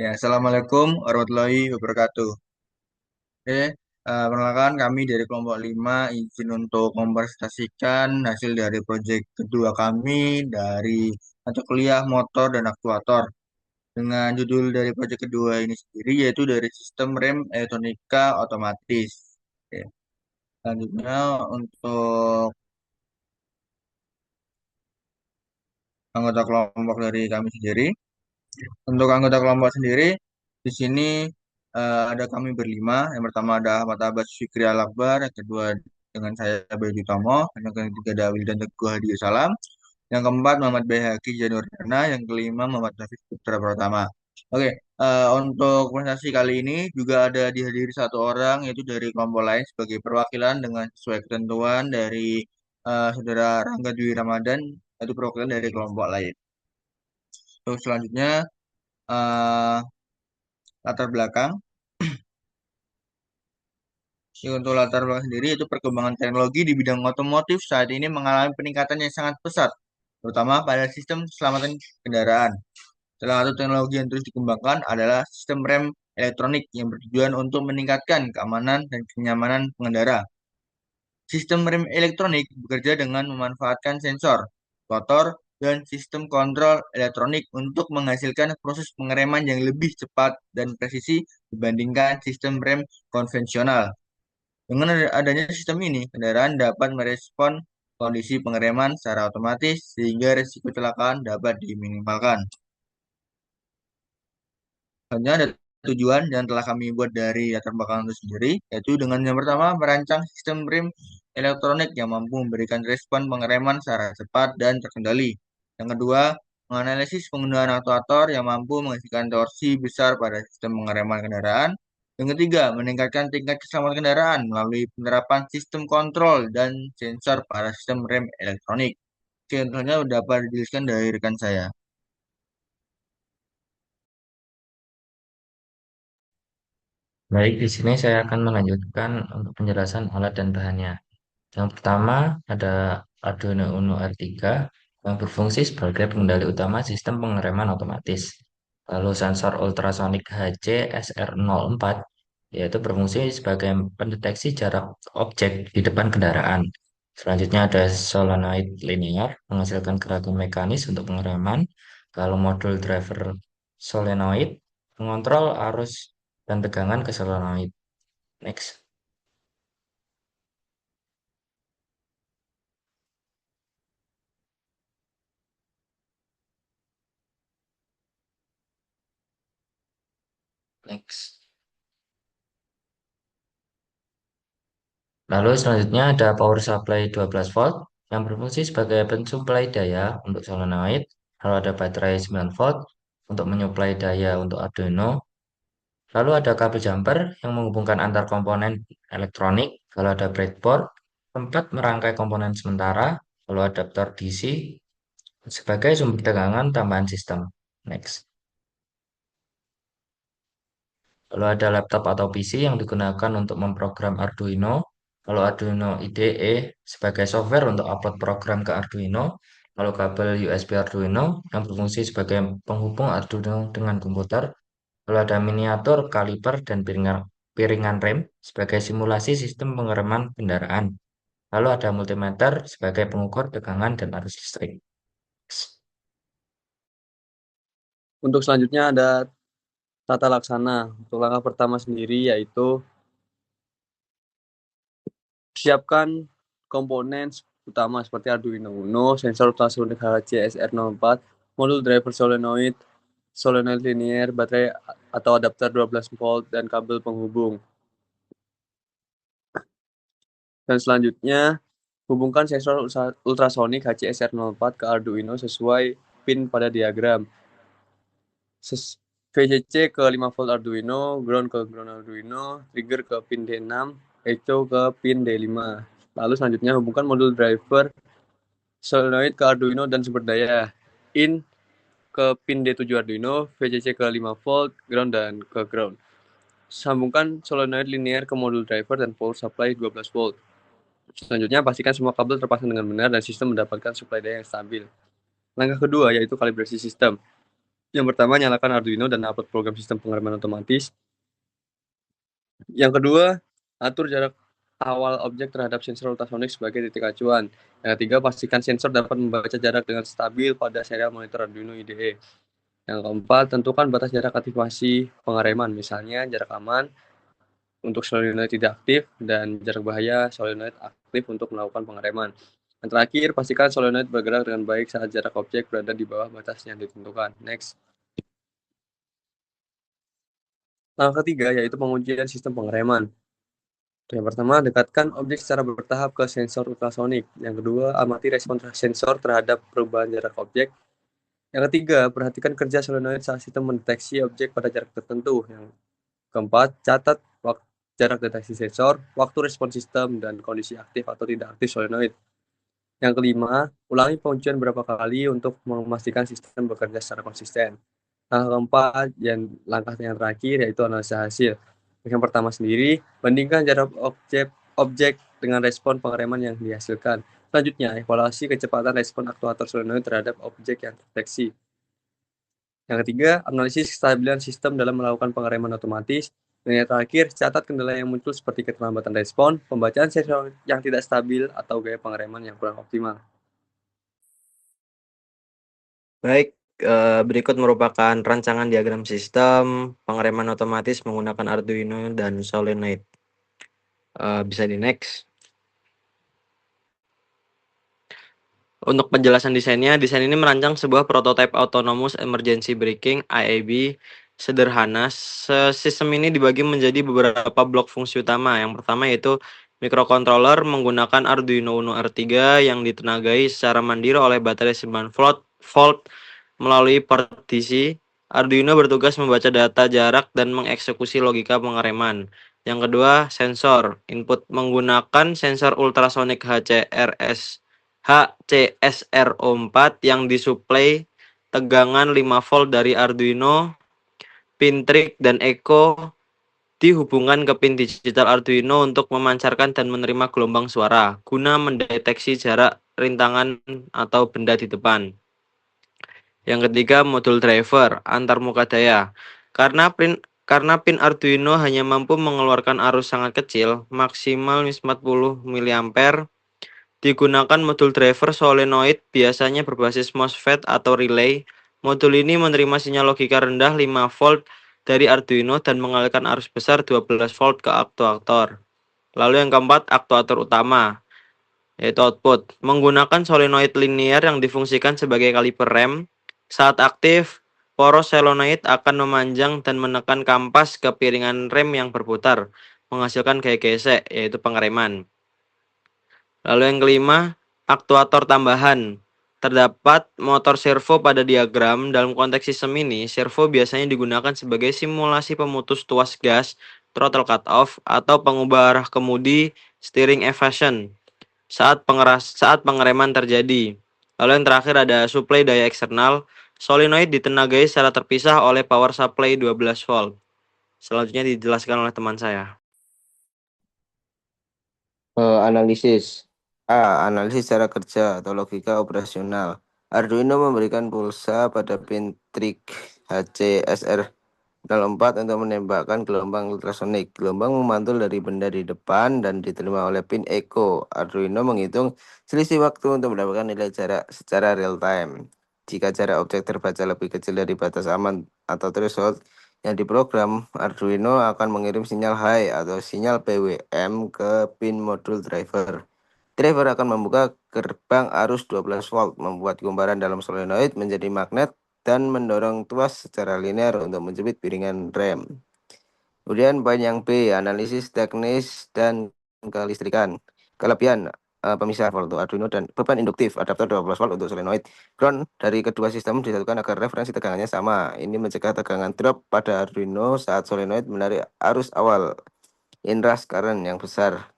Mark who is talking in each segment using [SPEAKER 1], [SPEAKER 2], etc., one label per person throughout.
[SPEAKER 1] Ya, Assalamualaikum warahmatullahi wabarakatuh. Oke, perkenalkan kami dari kelompok 5 izin untuk mempresentasikan hasil dari proyek kedua kami dari mata kuliah motor dan aktuator. Dengan judul dari proyek kedua ini sendiri yaitu dari sistem rem elektronika otomatis. Oke, selanjutnya untuk anggota kelompok dari kami sendiri. Untuk anggota kelompok sendiri, di sini ada kami berlima. Yang pertama ada Ahmad Abbas Fikri Al-Akbar, yang kedua dengan saya Bayu Tomo, yang ketiga ada Wildan Teguh Hadi Salam, yang keempat Muhammad Bayhaqi Janurdana, yang kelima Muhammad Taufik Putra Pratama. Oke, untuk presentasi kali ini juga ada dihadiri satu orang yaitu dari kelompok lain sebagai perwakilan dengan sesuai ketentuan dari Saudara Rangga Dwi Ramadan, yaitu perwakilan dari kelompok lain. Terus selanjutnya eh, latar belakang. Untuk latar belakang sendiri itu perkembangan teknologi di bidang otomotif saat ini mengalami peningkatan yang sangat pesat, terutama pada sistem keselamatan kendaraan. Salah satu teknologi yang terus dikembangkan adalah sistem rem elektronik yang bertujuan untuk meningkatkan keamanan dan kenyamanan pengendara. Sistem rem elektronik bekerja dengan memanfaatkan sensor, rotor, dan sistem kontrol elektronik untuk menghasilkan proses pengereman yang lebih cepat dan presisi dibandingkan sistem rem konvensional. Dengan adanya sistem ini, kendaraan dapat merespon kondisi pengereman secara otomatis sehingga risiko kecelakaan dapat diminimalkan. Hanya ada tujuan yang telah kami buat dari latar belakang itu sendiri, yaitu dengan yang pertama merancang sistem rem elektronik yang mampu memberikan respon pengereman secara cepat dan terkendali. Yang kedua, menganalisis penggunaan aktuator yang mampu menghasilkan torsi besar pada sistem pengereman kendaraan. Yang ketiga, meningkatkan tingkat keselamatan kendaraan melalui penerapan sistem kontrol dan sensor pada sistem rem elektronik. Contohnya dapat dijelaskan dari rekan saya.
[SPEAKER 2] Baik, di sini saya akan melanjutkan untuk penjelasan alat dan bahannya. Yang pertama ada Arduino Uno R3 yang berfungsi sebagai pengendali utama sistem pengereman otomatis. Lalu sensor ultrasonic HC SR04 yaitu berfungsi sebagai pendeteksi jarak objek di depan kendaraan. Selanjutnya ada solenoid linear menghasilkan gerakan mekanis untuk pengereman. Lalu modul driver solenoid mengontrol arus dan tegangan ke solenoid. Next. Next. Lalu selanjutnya ada power supply 12 volt yang berfungsi sebagai pensuplai daya untuk solenoid. Lalu ada baterai 9 volt untuk menyuplai daya untuk Arduino. Lalu ada kabel jumper yang menghubungkan antar komponen elektronik. Lalu ada breadboard tempat merangkai komponen sementara. Lalu adaptor DC sebagai sumber tegangan tambahan sistem. Next. Lalu ada laptop atau PC yang digunakan untuk memprogram Arduino. Lalu Arduino IDE sebagai software untuk upload program ke Arduino. Lalu kabel USB Arduino yang berfungsi sebagai penghubung Arduino dengan komputer. Lalu ada miniatur, kaliper, dan piringan rem sebagai simulasi sistem pengereman kendaraan. Lalu ada multimeter sebagai pengukur tegangan dan arus listrik.
[SPEAKER 3] Untuk selanjutnya ada tata laksana. Untuk langkah pertama sendiri yaitu siapkan komponen utama seperti Arduino Uno, sensor ultrasonic HCSR04, modul driver solenoid, solenoid linear, baterai atau adapter 12 volt, dan kabel penghubung. Dan selanjutnya, hubungkan sensor ultrasonic HCSR04 ke Arduino sesuai pin pada diagram. VCC ke 5 volt Arduino, ground ke ground Arduino, trigger ke pin D6, echo ke pin D5. Lalu selanjutnya hubungkan modul driver solenoid ke Arduino dan sumber daya. In ke pin D7 Arduino, VCC ke 5 volt, ground dan ke ground. Sambungkan solenoid linear ke modul driver dan power supply 12 volt. Selanjutnya, pastikan semua kabel terpasang dengan benar dan sistem mendapatkan suplai daya yang stabil. Langkah kedua yaitu kalibrasi sistem. Yang pertama, nyalakan Arduino dan upload program sistem pengereman otomatis. Yang kedua, atur jarak awal objek terhadap sensor ultrasonik sebagai titik acuan. Yang ketiga, pastikan sensor dapat membaca jarak dengan stabil pada serial monitor Arduino IDE. Yang keempat, tentukan batas jarak aktivasi pengereman, misalnya jarak aman untuk solenoid tidak aktif dan jarak bahaya solenoid aktif untuk melakukan pengereman. Yang terakhir, pastikan solenoid bergerak dengan baik saat jarak objek berada di bawah batas yang ditentukan. Next. Langkah ketiga yaitu pengujian sistem pengereman. Yang pertama, dekatkan objek secara bertahap ke sensor ultrasonik. Yang kedua, amati respon sensor terhadap perubahan jarak objek. Yang ketiga, perhatikan kerja solenoid saat sistem mendeteksi objek pada jarak tertentu. Yang keempat, catat jarak deteksi sensor, waktu respon sistem, dan kondisi aktif atau tidak aktif solenoid. Yang kelima, ulangi pengujian beberapa kali untuk memastikan sistem bekerja secara konsisten. Langkah keempat dan langkah yang terakhir yaitu analisa hasil. Yang pertama sendiri, bandingkan jarak objek dengan respon pengereman yang dihasilkan. Selanjutnya, evaluasi kecepatan respon aktuator solenoid terhadap objek yang terdeteksi. Yang ketiga, analisis kestabilan sistem dalam melakukan pengereman otomatis. Dan yang terakhir, catat kendala yang muncul seperti keterlambatan respon, pembacaan sensor yang tidak stabil, atau gaya pengereman yang kurang optimal.
[SPEAKER 4] Baik, berikut merupakan rancangan diagram sistem pengereman otomatis menggunakan Arduino dan solenoid. Bisa di next. Untuk penjelasan desainnya, desain ini merancang sebuah prototipe Autonomous Emergency Braking (IAB) sederhana. Sistem ini dibagi menjadi beberapa blok fungsi utama. Yang pertama yaitu microcontroller menggunakan Arduino Uno R3 yang ditenagai secara mandiri oleh baterai 9 volt melalui partisi. Arduino bertugas membaca data jarak dan mengeksekusi logika pengereman. Yang kedua, sensor input menggunakan sensor ultrasonic HCSRO4 yang disuplai tegangan 5 volt dari Arduino, pin trig dan echo dihubungkan ke pin digital Arduino untuk memancarkan dan menerima gelombang suara guna mendeteksi jarak rintangan atau benda di depan. Yang ketiga, modul driver antar muka daya. Karena pin Arduino hanya mampu mengeluarkan arus sangat kecil, maksimal 40 mA, digunakan modul driver solenoid biasanya berbasis MOSFET atau relay. Modul ini menerima sinyal logika rendah 5 volt dari Arduino dan mengalirkan arus besar 12 volt ke aktuator. Lalu yang keempat, aktuator utama, yaitu output. Menggunakan solenoid linear yang difungsikan sebagai kaliper rem. Saat aktif, poros solenoid akan memanjang dan menekan kampas ke piringan rem yang berputar, menghasilkan gaya gesek, yaitu pengereman. Lalu yang kelima, aktuator tambahan. Terdapat motor servo pada diagram. Dalam konteks sistem ini, servo biasanya digunakan sebagai simulasi pemutus tuas gas, throttle cutoff, atau pengubah arah kemudi, steering evasion, saat pengereman terjadi. Lalu yang terakhir ada suplai daya eksternal. Solenoid ditenagai secara terpisah oleh power supply 12 volt. Selanjutnya dijelaskan oleh teman saya. Analisis. Analisis cara kerja atau logika operasional. Arduino memberikan pulsa pada pin trig HCSR04 untuk menembakkan gelombang ultrasonik. Gelombang memantul dari benda di depan dan diterima oleh pin echo. Arduino menghitung selisih waktu untuk mendapatkan nilai jarak secara real time. Jika jarak objek terbaca lebih kecil dari batas aman atau threshold yang diprogram, Arduino akan mengirim sinyal high atau sinyal PWM ke pin modul driver. Driver akan membuka gerbang arus 12 volt, membuat gumparan dalam solenoid menjadi magnet dan mendorong tuas secara linear untuk menjepit piringan rem. Kemudian poin yang B, analisis teknis dan kelistrikan. Kelebihan pemisah volt untuk Arduino dan beban induktif adaptor 12 volt untuk solenoid. Ground dari kedua sistem disatukan agar referensi tegangannya sama. Ini mencegah tegangan drop pada Arduino saat solenoid menarik arus awal inrush current yang besar.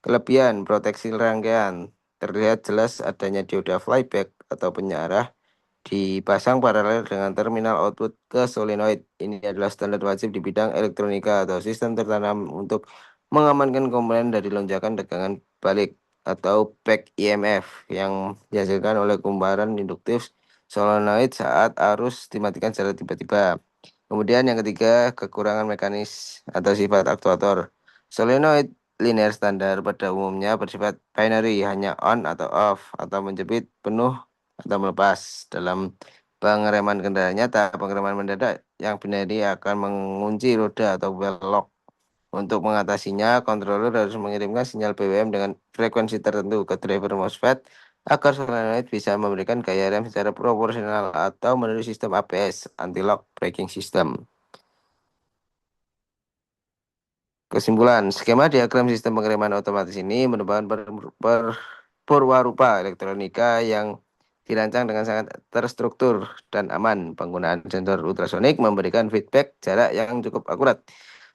[SPEAKER 4] Kelebihan proteksi rangkaian. Terlihat jelas adanya dioda flyback atau penyarah dipasang paralel dengan terminal output ke solenoid. Ini adalah standar wajib di bidang elektronika atau sistem tertanam untuk mengamankan komponen dari lonjakan tegangan balik atau back EMF yang dihasilkan oleh kumparan induktif
[SPEAKER 5] solenoid saat arus dimatikan secara tiba-tiba. Kemudian yang ketiga, kekurangan mekanis atau sifat aktuator. Solenoid linear standar pada umumnya bersifat binary, hanya on atau off, atau menjepit penuh atau melepas. Dalam pengereman kendaraan nyata, pengereman mendadak yang binary akan mengunci roda atau belok. Untuk mengatasinya, controller harus mengirimkan sinyal BWM dengan frekuensi tertentu ke driver MOSFET agar solenoid bisa memberikan gaya rem secara proporsional atau melalui sistem ABS, anti-lock braking system. Kesimpulan, skema diagram sistem pengereman otomatis ini merupakan perwarupa elektronika yang dirancang dengan sangat terstruktur dan aman. Penggunaan sensor ultrasonik memberikan feedback jarak yang cukup akurat.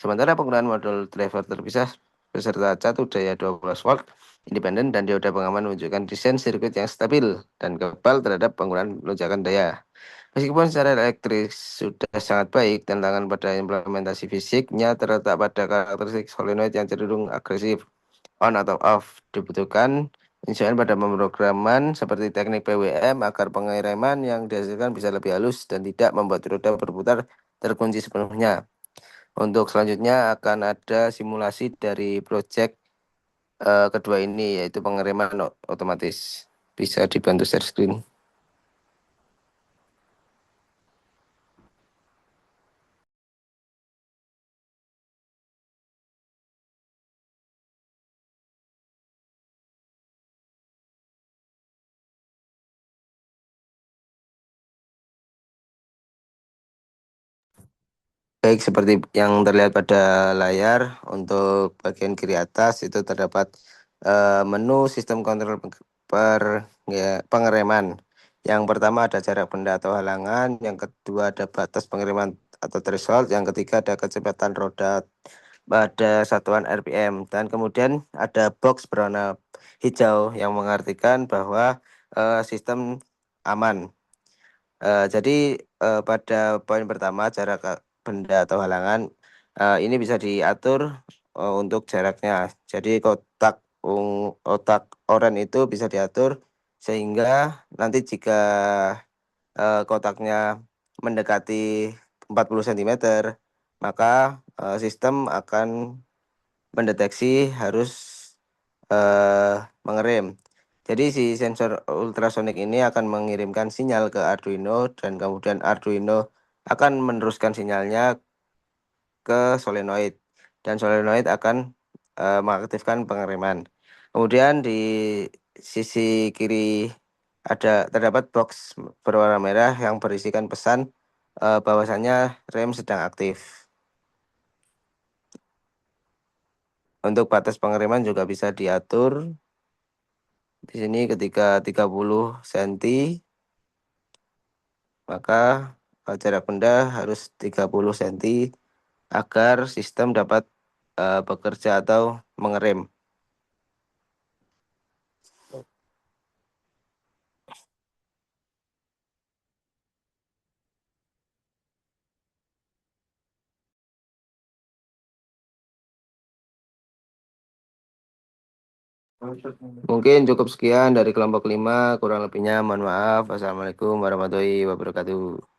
[SPEAKER 5] Sementara penggunaan modul driver terpisah beserta catu daya 12 volt independen dan dioda pengaman menunjukkan desain sirkuit yang stabil dan kebal terhadap penggunaan lonjakan daya. Meskipun secara elektris sudah sangat baik, tantangan pada implementasi fisiknya terletak pada karakteristik solenoid yang cenderung agresif, on atau off. Dibutuhkan penyesuaian pada pemrograman seperti teknik PWM agar pengereman yang dihasilkan bisa lebih halus dan tidak membuat roda berputar terkunci sepenuhnya. Untuk selanjutnya akan ada simulasi dari proyek kedua ini, yaitu pengereman otomatis. Bisa dibantu share screen. Baik, seperti yang terlihat pada layar, untuk bagian kiri atas itu terdapat menu sistem kontrol pengereman. Yang pertama ada jarak benda atau halangan, yang kedua ada batas pengereman atau threshold, yang ketiga ada kecepatan roda pada satuan RPM, dan kemudian ada box berwarna hijau yang mengartikan bahwa sistem aman. Jadi pada poin pertama jarak benda atau halangan ini bisa diatur untuk jaraknya. Jadi kotak oranye itu bisa diatur sehingga nanti jika kotaknya mendekati 40 cm, maka sistem akan mendeteksi harus mengerem. Jadi si sensor ultrasonik ini akan mengirimkan sinyal ke Arduino dan kemudian Arduino akan meneruskan sinyalnya ke solenoid dan solenoid akan mengaktifkan pengereman. Kemudian di sisi kiri terdapat box berwarna merah yang berisikan pesan bahwasannya rem sedang aktif. Untuk batas pengereman juga bisa diatur. Di sini ketika 30 cm, maka jarak benda harus 30 cm agar sistem dapat bekerja atau mengerem. Mungkin cukup sekian dari kelompok 5, kurang lebihnya mohon maaf. Wassalamualaikum warahmatullahi wabarakatuh.